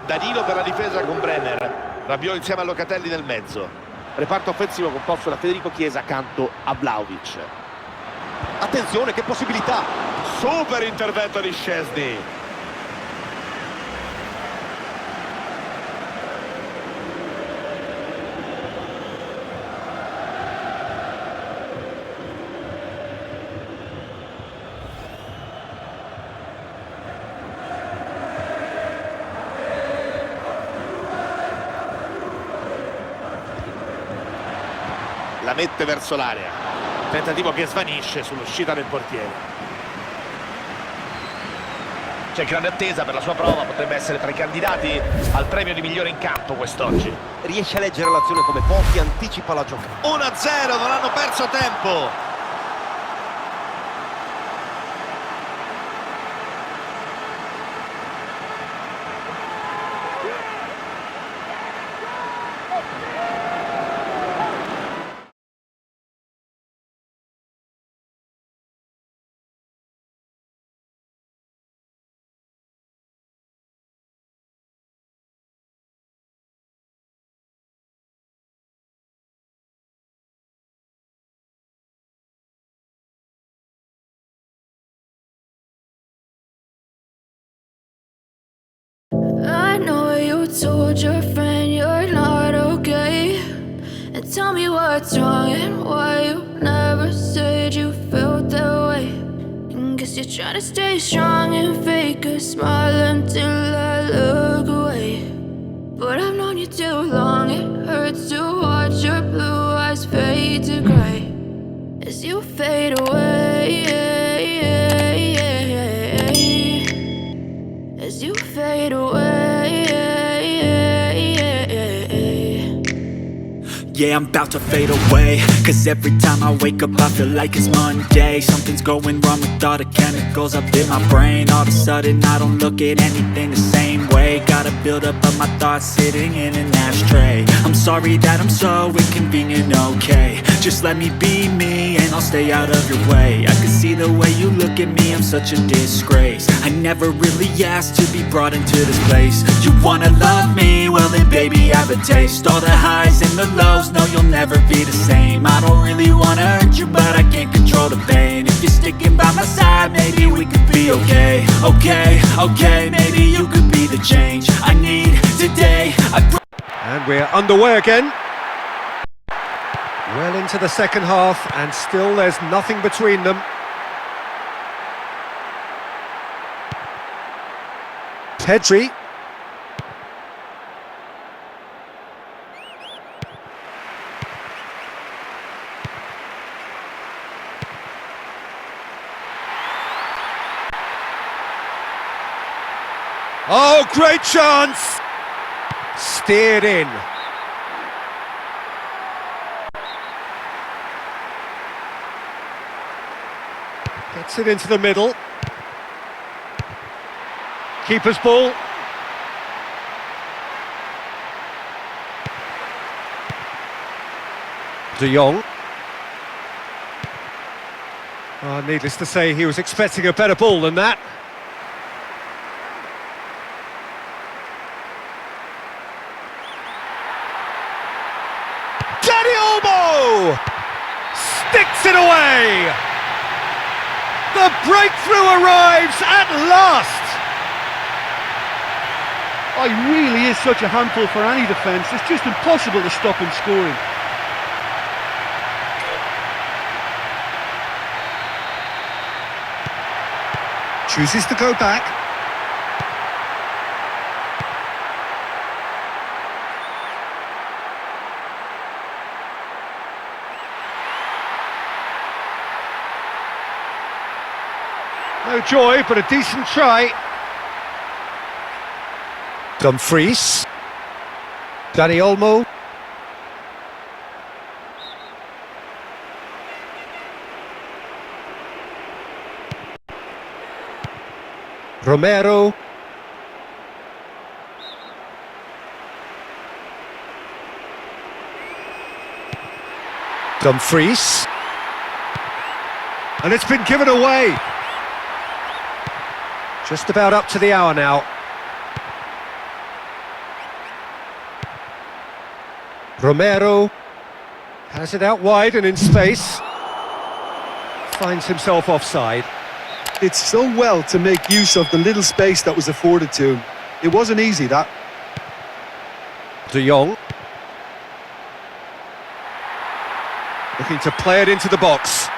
Danilo per la difesa con Brenner. Rabiot insieme a Locatelli nel mezzo. Reparto offensivo composto da Federico Chiesa accanto a Vlahovic. Attenzione, che possibilità! Super intervento di Szczesny. La mette verso l'area, tentativo che svanisce sull'uscita del portiere. C'è grande attesa per la sua prova, potrebbe essere tra i candidati al premio di migliore in campo quest'oggi. Riesce a leggere l'azione come pochi, anticipa la giocata. 1-0, non hanno perso tempo. I know you told your friend you're not okay, and tell me what's wrong and why you never said you felt that way. And guess you're trying to stay strong and fake a smile until I look away. But I've known you too long, it hurts to watch your blue eyes fade to gray as you fade away, as you fade away. Yeah, I'm about to fade away, cause every time I wake up I feel like it's Monday. Something's going wrong with all the chemicals up in my brain. All of a sudden I don't look at anything the same way. Gotta build up of my thoughts sitting in an ashtray. I'm sorry that I'm so inconvenient, okay. Just let me be me and I'll stay out of your way. I can see the way you look at me, I'm such a disgrace. I never really asked to be brought into this place. You wanna love me? Well then baby have a taste. All the highs and the lows, no you'll never be the same. I don't really wanna hurt you but I can't control the pain. If you're sticking by my side maybe we could be okay. Okay, maybe you could be the change I need today. And we're underway again. Well into the second half and still there's nothing between them. Pedri. Oh, great chance! Steered in. Gets it into the middle. Keeper's ball. De Jong. Oh, needless to say, he was expecting a better ball than that. Sticks it away! The breakthrough arrives at last! Oh, he really is such a handful for any defence. It's just impossible to stop him scoring. Chooses to go back. No joy, but a decent try. Dumfries. Dani Olmo. Romero. Dumfries. And it's been given away. Just about up to the hour now. Romero has it out wide and in space. Finds himself offside. Did so well to make use of the little space that was afforded to him. It wasn't easy, that. De Jong. Looking to play it into the box.